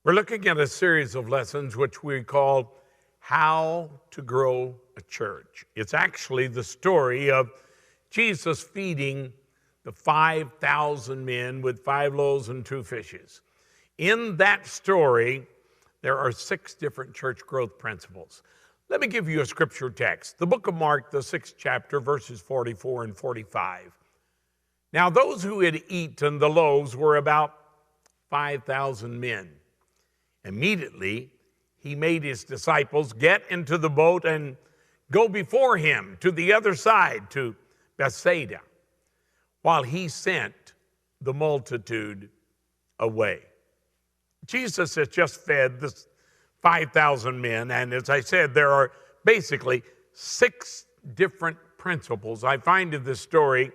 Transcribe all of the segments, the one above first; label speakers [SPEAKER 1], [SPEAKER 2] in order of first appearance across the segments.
[SPEAKER 1] We're looking at a series of lessons which we call How to Grow a Church. It's actually the story of Jesus feeding the 5,000 men with 5 loaves and 2 fishes. In that story, there are 6 different church growth principles. Let me give you a scripture text. The book of Mark, the 6th chapter, verses 44 and 45. Now those who had eaten the loaves were about 5,000 men. Immediately, he made his disciples get into the boat and go before him to the other side, to Bethsaida, while he sent the multitude away. Jesus has just fed the 5,000 men, and as I said, there are basically 6 different principles I find in this story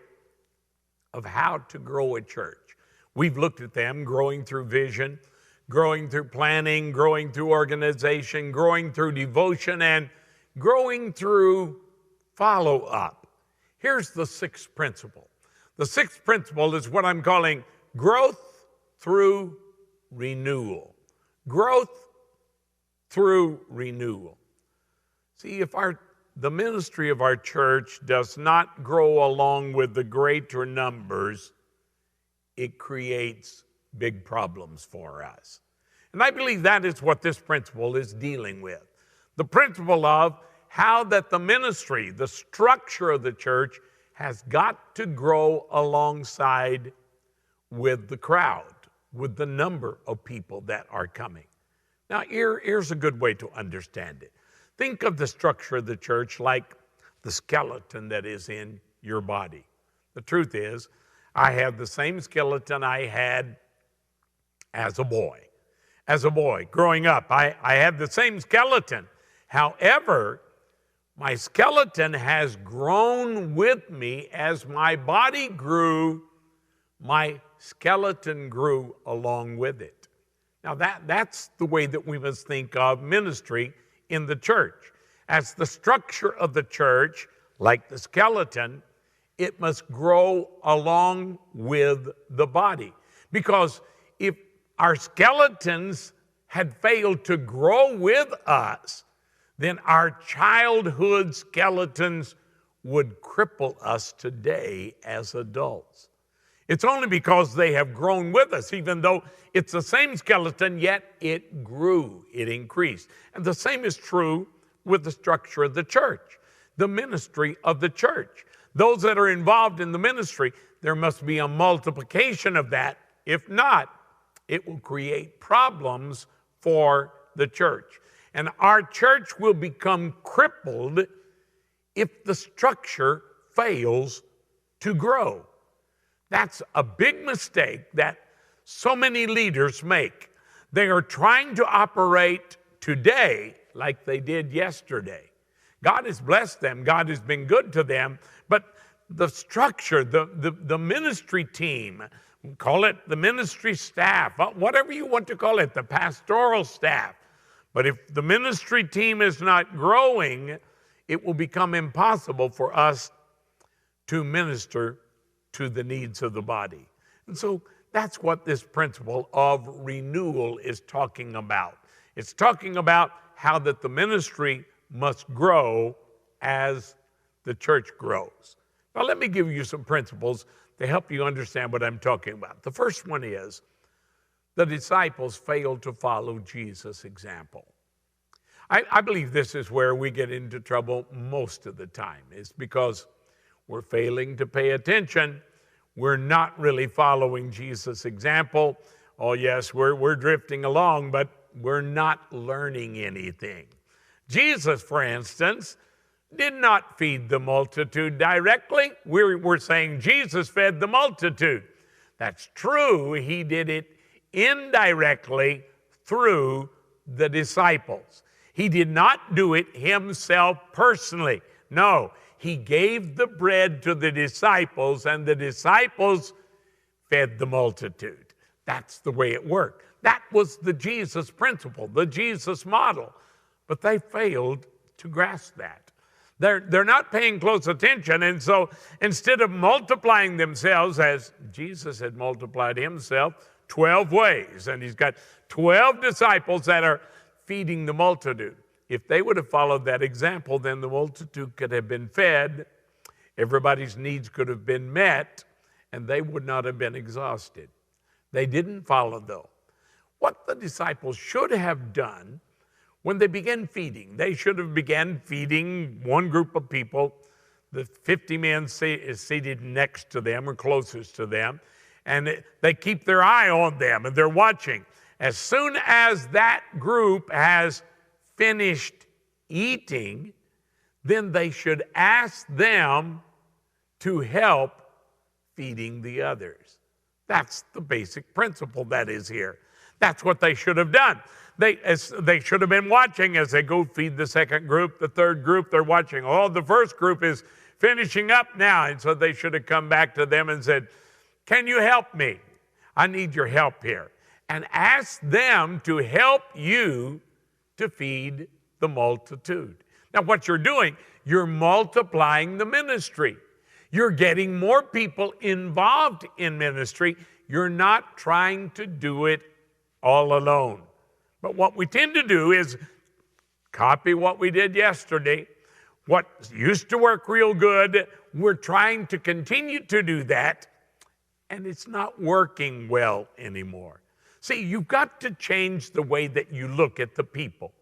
[SPEAKER 1] of how to grow a church. We've looked at them: growing through vision, growing through planning, growing through organization, growing through devotion, and growing through follow-up. Here's the 6th principle. The 6th principle is what I'm calling growth through renewal. Growth through renewal. See, if the ministry of our church does not grow along with the greater numbers, it creates big problems for us. And I believe that is what this principle is dealing with. The principle of how that the ministry, the structure of the church, has got to grow alongside with the crowd, with the number of people that are coming. Now, here's a good way to understand it. Think of the structure of the church like the skeleton that is in your body. The truth is, I have the same skeleton I had as a boy. As a boy, growing up, I had the same skeleton. However, my skeleton has grown with me. As my body grew, my skeleton grew along with it. Now that's the way that we must think of ministry in the church. As the structure of the church, like the skeleton, it must grow along with the body. Because if our skeletons had failed to grow with us, then our childhood skeletons would cripple us today as adults. It's only because they have grown with us, even though it's the same skeleton, yet it grew, it increased. And the same is true with the structure of the church, the ministry of the church. Those that are involved in the ministry, there must be a multiplication of that. If not, it will create problems for the church. And our church will become crippled if the structure fails to grow. That's a big mistake that so many leaders make. They are trying to operate today like they did yesterday. God has blessed them. God has been good to them. But the structure, the ministry team, call it the ministry staff, whatever you want to call it, the pastoral staff. But if the ministry team is not growing, it will become impossible for us to minister to the needs of the body. And so that's what this principle of renewal is talking about. It's talking about how that the ministry must grow as the church grows. Now let me give you some principles to help you understand what I'm talking about. The first one is the disciples failed to follow Jesus' example. I believe this is where we get into trouble most of the time. It's because we're failing to pay attention. We're not really following Jesus' example. Oh yes, we're drifting along, but we're not learning anything. Jesus, for instance, did not feed the multitude directly. We're saying Jesus fed the multitude. That's true. He did it indirectly through the disciples. He did not do it himself personally. No, he gave the bread to the disciples, and the disciples fed the multitude. That's the way it worked. That was the Jesus principle, the Jesus model. But they failed to grasp that. They're not paying close attention, and so instead of multiplying themselves as Jesus had multiplied himself 12 ways, and he's got 12 disciples that are feeding the multitude. If they would have followed that example, then the multitude could have been fed, everybody's needs could have been met, and they would not have been exhausted. They didn't follow, though. What the disciples should have done when they began feeding, they should have began feeding one group of people. The 50 men is seated next to them or closest to them, and they keep their eye on them, and they're watching. As soon as that group has finished eating, then they should ask them to help feeding the others. That's the basic principle that is here. That's what they should have done. They should have been watching as they go feed the second group, the third group, they're watching. Oh, the first group is finishing up now. And so they should have come back to them and said, can you help me? I need your help here. And ask them to help you to feed the multitude. Now, what you're doing, you're multiplying the ministry. You're getting more people involved in ministry. You're not trying to do it all alone. But what we tend to do is copy what we did yesterday. What used to work real good, we're trying to continue to do that, and it's not working well anymore. See, you've got to change the way that you look at the people.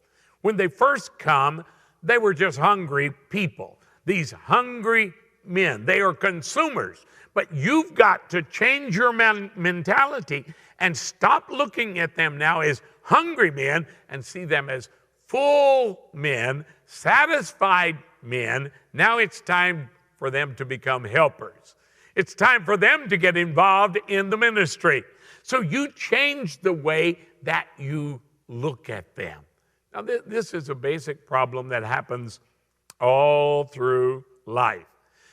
[SPEAKER 1] When they first come, they were just hungry people. These hungry men, they are consumers. But you've got to change your mentality and stop looking at them now as hungry men and see them as full men, satisfied men. Now it's time for them to become helpers. It's time for them to get involved in the ministry. So you change the way that you look at them. Now, this is a basic problem that happens all through life.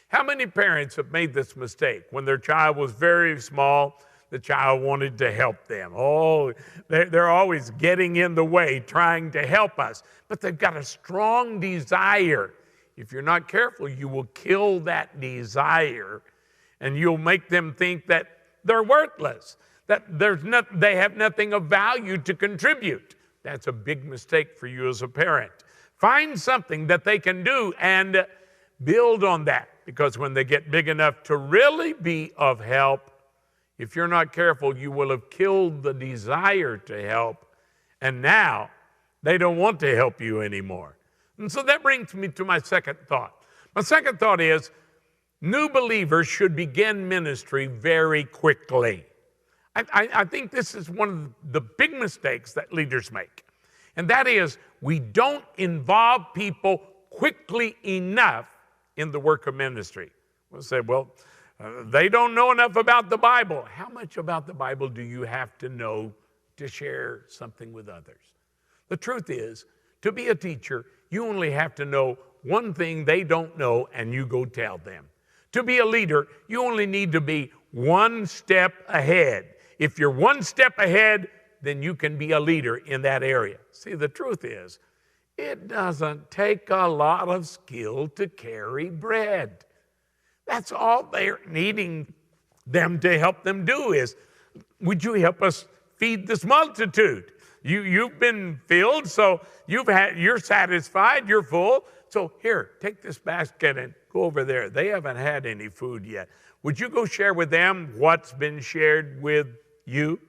[SPEAKER 1] How many parents have made this mistake? When their child was very small, the child wanted to help them. Oh, they're always getting in the way, trying to help us. But they've got a strong desire. If you're not careful, you will kill that desire, and you'll make them think that they're worthless, that they have nothing of value to contribute. That's a big mistake for you as a parent. Find something that they can do and build on that, because when they get big enough to really be of help, if you're not careful, you will have killed the desire to help, and now they don't want to help you anymore. And so that brings me to my second thought. My second thought is new believers should begin ministry very quickly. I think this is one of the big mistakes that leaders make, and that is we don't involve people quickly enough in the work of ministry. We'll say, well, they don't know enough about the Bible. How much about the Bible do you have to know to share something with others? The truth is, to be a teacher, you only have to know one thing they don't know, and you go tell them. To be a leader, you only need to be one step ahead. If you're one step ahead, then you can be a leader in that area. See, the truth is, it doesn't take a lot of skill to carry bread. That's all they're needing them to help them do is, would you help us feed this multitude? You've been filled, so you're satisfied, you're full. So here, take this basket and go over there. They haven't had any food yet. Would you go share with them what's been shared with you?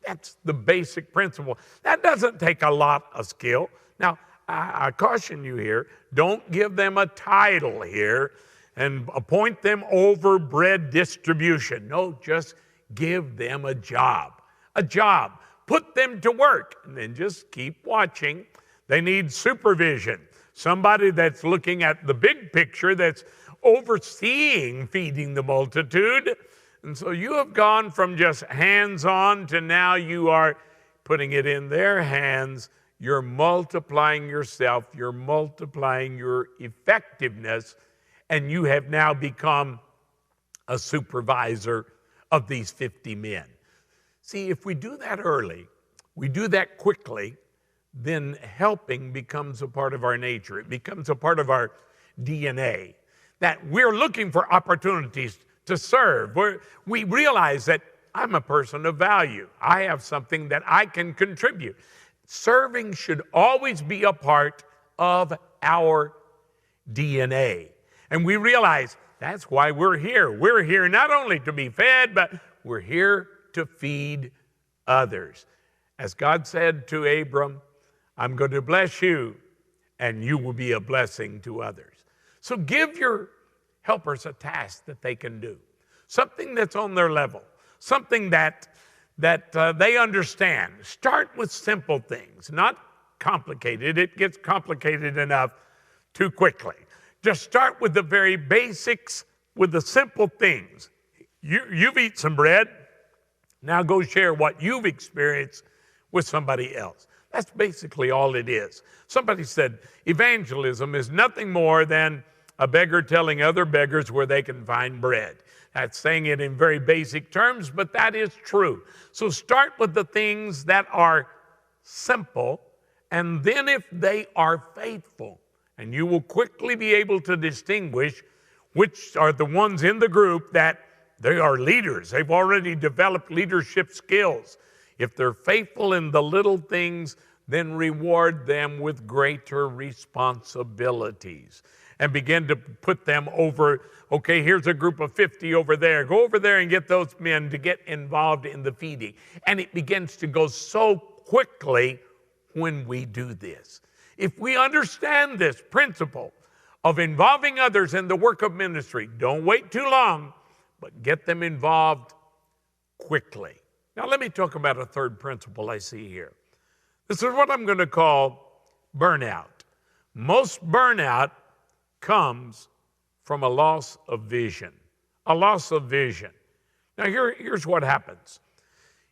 [SPEAKER 1] That's the basic principle. That doesn't take a lot of skill. Now, I caution you here, don't give them a title here and appoint them over bread distribution. No, just give them a job. A job. Put them to work, and then just keep watching. They need supervision. Somebody that's looking at the big picture, that's overseeing feeding the multitude. And so you have gone from just hands-on to now you are putting it in their hands. You're multiplying yourself. You're multiplying your effectiveness. And you have now become a supervisor of these 50 men. See, if we do that early, we do that quickly, then helping becomes a part of our nature. It becomes a part of our DNA. That we're looking for opportunities to serve. We realize that I'm a person of value. I have something that I can contribute. Serving should always be a part of our DNA. And we realize that's why we're here. We're here not only to be fed, but we're here to feed others. As God said to Abram, I'm going to bless you, and you will be a blessing to others. So give your helpers a task that they can do, something that's on their level, something that they understand. Start with simple things, not complicated. It gets complicated enough too quickly. Just start with the very basics, with the simple things. You've eaten some bread. Now go share what you've experienced with somebody else. That's basically all it is. Somebody said evangelism is nothing more than a beggar telling other beggars where they can find bread. That's saying it in very basic terms, but that is true. So start with the things that are simple, and then if they are faithful, and you will quickly be able to distinguish which are the ones in the group that they are leaders. They've already developed leadership skills. If they're faithful in the little things, then reward them with greater responsibilities and begin to put them over, okay, here's a group of 50 over there. Go over there and get those men to get involved in the feeding. And it begins to go so quickly when we do this. If we understand this principle of involving others in the work of ministry, don't wait too long, but get them involved quickly. Now let me talk about a third principle I see here. This is what I'm going to call burnout. Most burnout comes from a loss of vision. A loss of vision. Now here's what happens.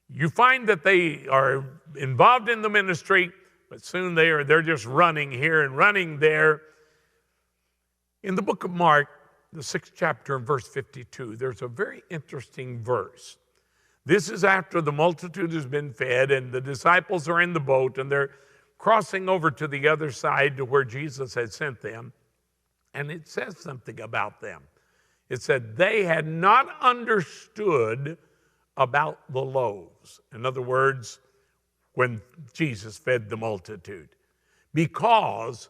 [SPEAKER 1] You find that they are involved in the ministry, but soon they're just running here and running there. In the book of Mark, the 6th chapter and verse 52, there's a very interesting verse. This is after the multitude has been fed and the disciples are in the boat and they're crossing over to the other side to where Jesus had sent them. And it says something about them. It said they had not understood about the loaves. In other words, when Jesus fed the multitude, because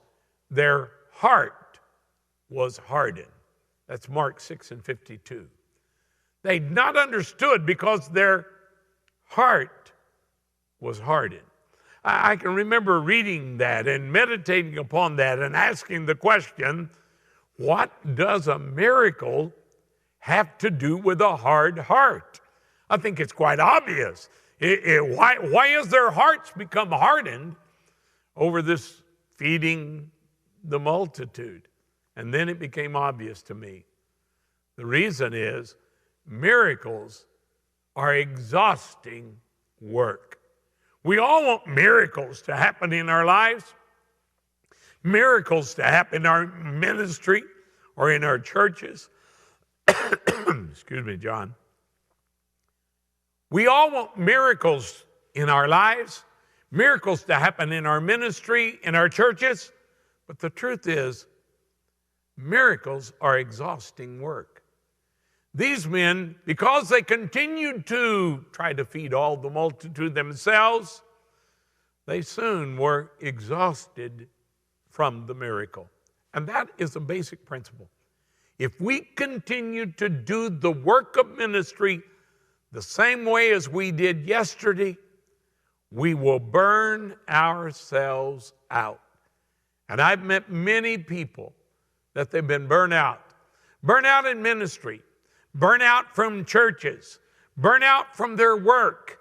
[SPEAKER 1] their heart was hardened. That's Mark 6 and 52. They'd not understood because their heart was hardened. I can remember reading that and meditating upon that and asking the question, what does a miracle have to do with a hard heart? I think it's quite obvious. Why has their hearts become hardened over this feeding the multitude? And then it became obvious to me. The reason is miracles are exhausting work. We all want miracles to happen in our lives, miracles to happen in our ministry or in our churches. Excuse me, John. We all want miracles in our lives, miracles to happen in our ministry, in our churches. But the truth is, miracles are exhausting work. These men, because they continued to try to feed all the multitude themselves, they soon were exhausted from the miracle. And that is a basic principle. If we continue to do the work of ministry the same way as we did yesterday, we will burn ourselves out. And I've met many people that they've been burnt out in ministry, burnt out from churches, burnt out from their work.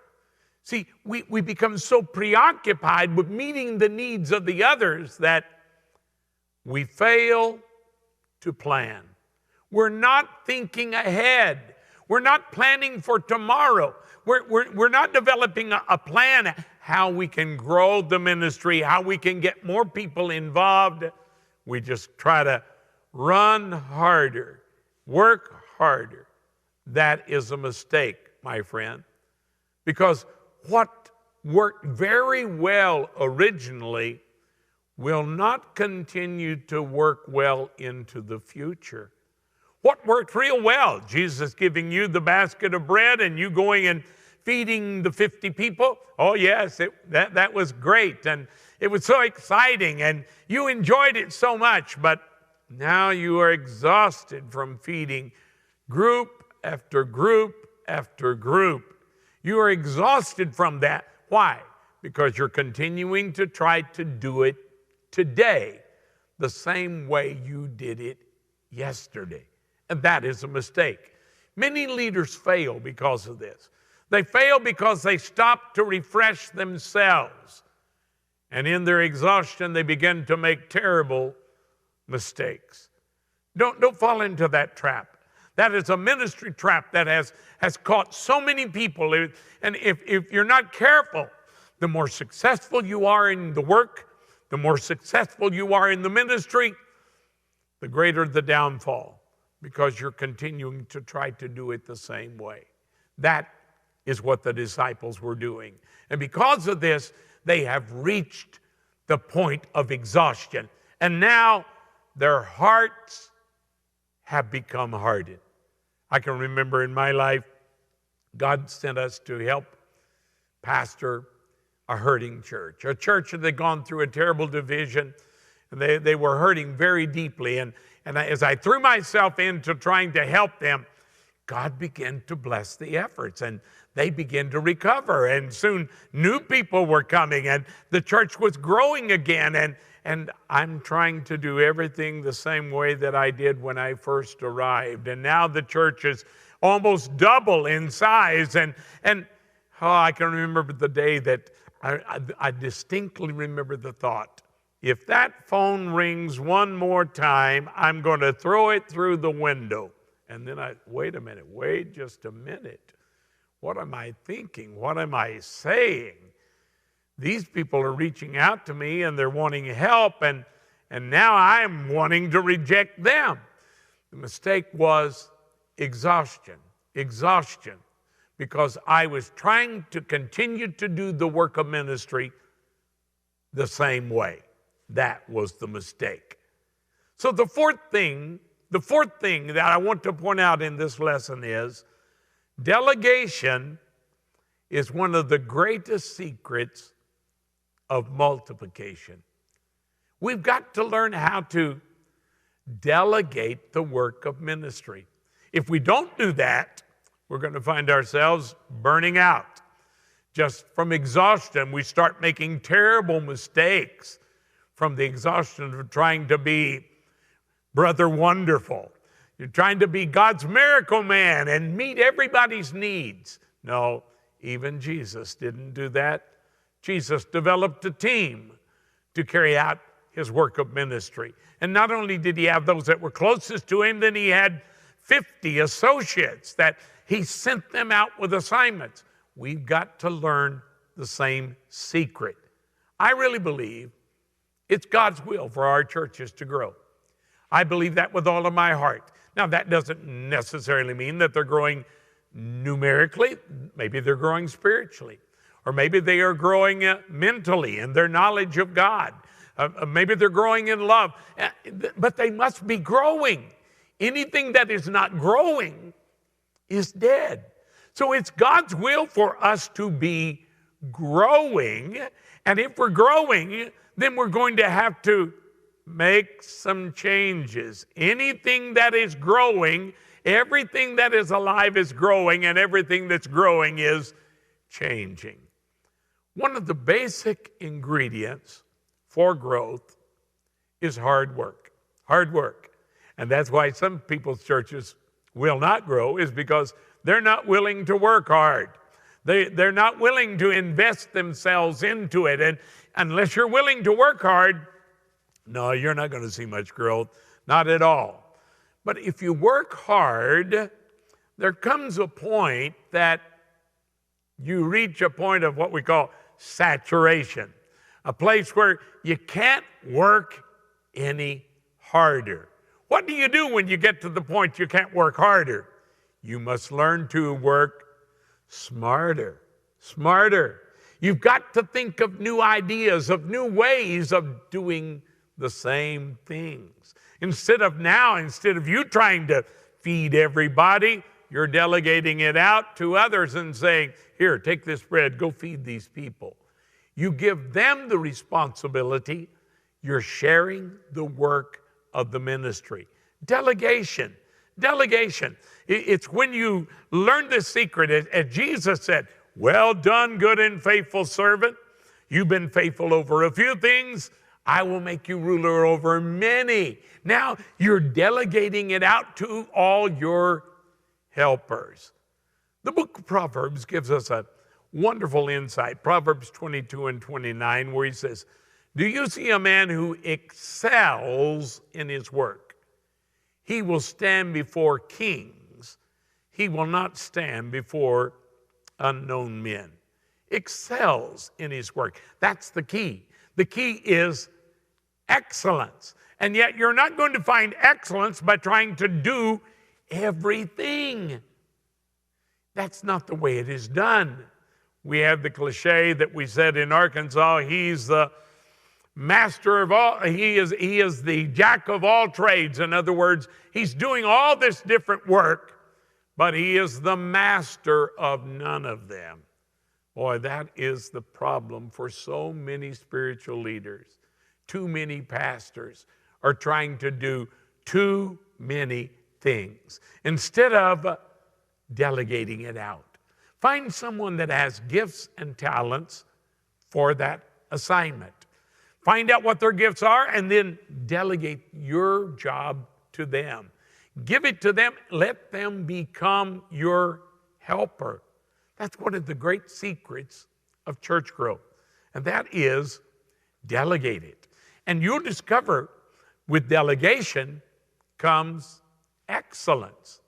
[SPEAKER 1] See, we become so preoccupied with meeting the needs of the others that we fail to plan. We're not thinking ahead. We're not planning for tomorrow. We're not developing a plan how we can grow the ministry, how we can get more people involved. We just try to run harder, work harder. That is a mistake, my friend, because what worked very well originally will not continue to work well into the future. What worked real well. Jesus giving you the basket of bread and you going and feeding the 50 people. Oh, yes, that was great. And it was so exciting and you enjoyed it so much. But now you are exhausted from feeding group after group after group. You are exhausted from that. Why? Because you're continuing to try to do it today the same way you did it yesterday. And that is a mistake. Many leaders fail because of this. They fail because they stop to refresh themselves. And in their exhaustion, they begin to make terrible mistakes. Don't fall into that trap. That is a ministry trap that has caught so many people. And if you're not careful, the more successful you are in the work, the more successful you are in the ministry, the greater the downfall, because you're continuing to try to do it the same way. That is what the disciples were doing. And because of this, they have reached the point of exhaustion. And now their hearts have become hardened. I can remember in my life, God sent us to help pastor a hurting church, a church that had gone through a terrible division, and they were hurting very deeply. And as I threw myself into trying to help them, God began to bless the efforts, and they began to recover. And soon new people were coming, and the church was growing again. And I'm trying to do everything the same way that I did when I first arrived. And now the church is almost double in size. And I can remember the day that I distinctly remember the thought, if that phone rings one more time, I'm going to throw it through the window. And then wait just a minute. What am I thinking? What am I saying? These people are reaching out to me and they're wanting help, and now I'm wanting to reject them. The mistake was exhaustion, because I was trying to continue to do the work of ministry the same way. That was the mistake. So the fourth thing that I want to point out in this lesson is delegation is one of the greatest secrets of multiplication. We've got to learn how to delegate the work of ministry. If we don't do that, we're going to find ourselves burning out. Just from exhaustion, we start making terrible mistakes from the exhaustion of trying to be Brother Wonderful. You're trying to be God's miracle man and meet everybody's needs. No, even Jesus didn't do that. Jesus developed a team to carry out his work of ministry. And not only did he have those that were closest to him, then he had 50 associates that he sent them out with assignments. We've got to learn the same secret. I really believe it's God's will for our churches to grow. I believe that with all of my heart. Now, that doesn't necessarily mean that they're growing numerically. Maybe they're growing spiritually. Or maybe they are growing mentally in their knowledge of God. Maybe they're growing in love. But they must be growing. Anything that is not growing is dead. So it's God's will for us to be growing. And if we're growing, then we're going to have to make some changes. Anything that is growing, everything that is alive is growing, and everything that's growing is changing. One of the basic ingredients for growth is hard work. Hard work. And that's why some people's churches will not grow, is because they're not willing to work hard. They're not willing to invest themselves into it. And unless you're willing to work hard, no, you're not going to see much growth. Not at all. But if you work hard, there comes a point that you reach a point of what we call saturation, a place where you can't work any harder. What do you do when you get to the point you can't work harder? You must learn to work smarter. You've got to think of new ideas, of new ways of doing the same things. Instead of you trying to feed everybody. You're delegating it out to others and saying, here, take this bread, go feed these people. You give them the responsibility. You're sharing the work of the ministry. Delegation. Delegation. It's when you learn the secret, as Jesus said, well done, good and faithful servant. You've been faithful over a few things. I will make you ruler over many. Now you're delegating it out to all your helpers. The book of Proverbs gives us a wonderful insight. Proverbs 22 and 29, where he says, do you see a man who excels in his work? He will stand before kings. He will not stand before unknown men. Excels in his work. That's the key. The key is excellence. And yet you're not going to find excellence by trying to do everything. That's not the way it is done. We have the cliche that we said in Arkansas, he's the master of all, he is the jack of all trades. In other words, he's doing all this different work, but he is the master of none of them. Boy, that is the problem for so many spiritual leaders. Too many pastors are trying to do too many things instead of delegating it out. Find someone that has gifts and talents for that assignment. Find out what their gifts are and then delegate your job to them. Give it to them. Let them become your helper. That's one of the great secrets of church growth, and that is delegate it. And you'll discover with delegation comes excellence.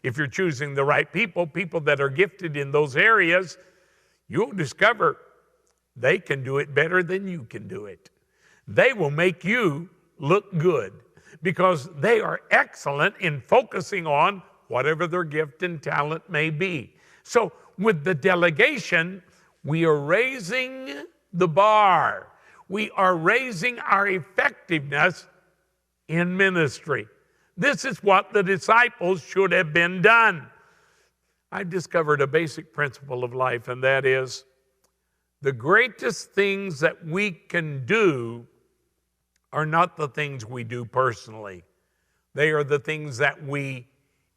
[SPEAKER 1] If you're choosing the right people that are gifted in those areas, you'll discover they can do it better than you can do it. They will make you look good because they are excellent in focusing on whatever their gift and talent may be. So with the delegation, we are raising the bar. We are raising our effectiveness in ministry. This is what the disciples should have been done. I've discovered a basic principle of life, and that is the greatest things that we can do are not the things we do personally. They are the things that we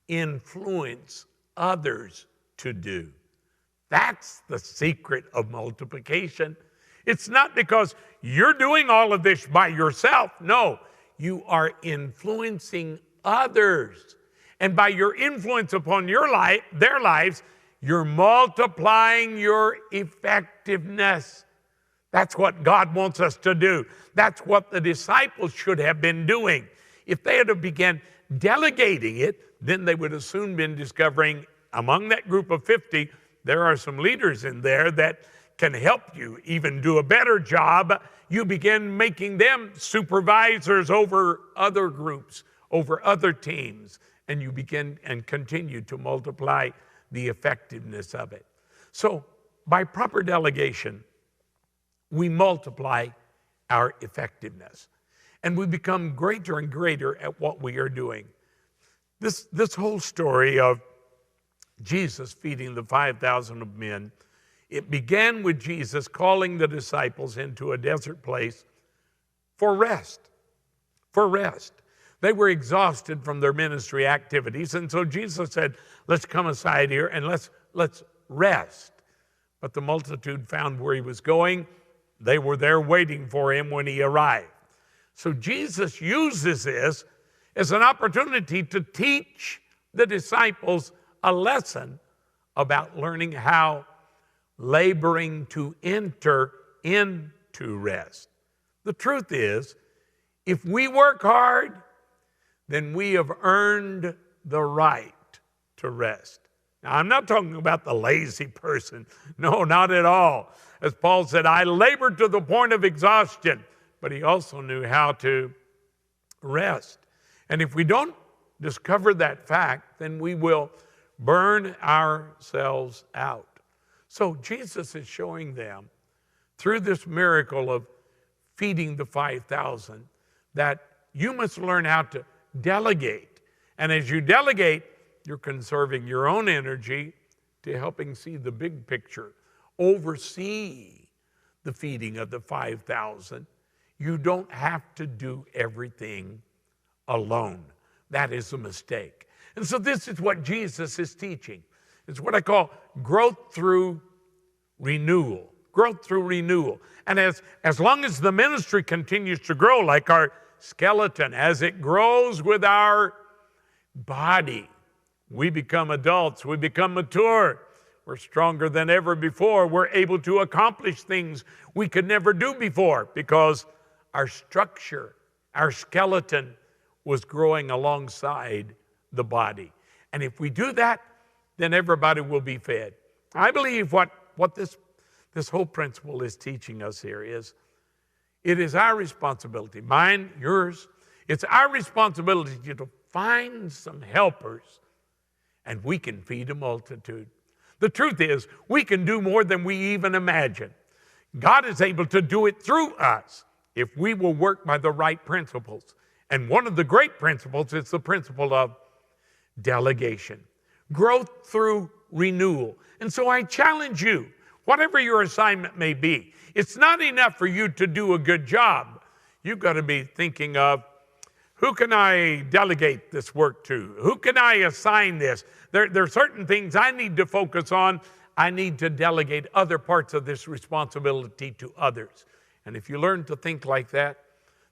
[SPEAKER 1] influence others to do. That's the secret of multiplication. It's not because you're doing all of this by yourself. No, you are influencing others. And by your influence upon their lives, you're multiplying your effectiveness. That's what God wants us to do. That's what the disciples should have been doing. If they had begun delegating it, then they would have soon been discovering among that group of 50, there are some leaders in there that can help you even do a better job. You begin making them supervisors over other groups, over other teams, and you begin and continue to multiply the effectiveness of it. So by proper delegation, we multiply our effectiveness, and we become greater and greater at what we are doing. This whole story of Jesus feeding the 5,000 of men, it began with Jesus calling the disciples into a desert place for rest. For rest. They were exhausted from their ministry activities, and so Jesus said, let's come aside here and let's rest. But the multitude found where he was going. They were there waiting for him when he arrived. So Jesus uses this as an opportunity to teach the disciples a lesson about learning how laboring to enter into rest. The truth is, if we work hard, then we have earned the right to rest. Now, I'm not talking about the lazy person. No, not at all. As Paul said, I labored to the point of exhaustion, but he also knew how to rest. And if we don't discover that fact, then we will burn ourselves out. So Jesus is showing them through this miracle of feeding the 5,000 that you must learn how to delegate And as you delegate, you're conserving your own energy to helping see the big picture, oversee the feeding of the 5,000. You don't have to do everything alone. That is a mistake. And so this is what Jesus is teaching. It's what I call growth through renewal. Growth through renewal. And as long as the ministry continues to grow, like our skeleton, as it grows with our body, we become adults, we become mature, we're stronger than ever before, we're able to accomplish things we could never do before because our structure, our skeleton was growing alongside the body. And if we do that, then everybody will be fed. I believe what this whole principle is teaching us here is it is our responsibility, mine, yours, it's our responsibility to find some helpers and we can feed a multitude. The truth is, we can do more than we even imagine. God is able to do it through us if we will work by the right principles. And one of the great principles is the principle of delegation. Growth through renewal. And so I challenge you, whatever your assignment may be, it's not enough for you to do a good job. You've got to be thinking of, who can I delegate this work to? Who can I assign this? There are certain things I need to focus on. I need to delegate other parts of this responsibility to others. And if you learn to think like that,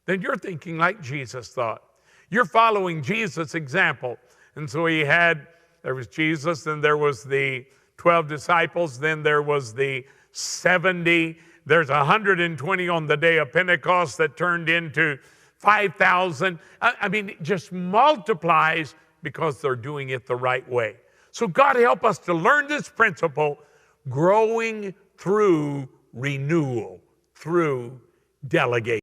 [SPEAKER 1] then you're thinking like Jesus thought. You're following Jesus' example. And so there was Jesus, and there was the 12 disciples, then there was the 70. There's 120 on the day of Pentecost that turned into 5,000. I mean, it just multiplies because they're doing it the right way. So God help us to learn this principle, growing through renewal, through delegation.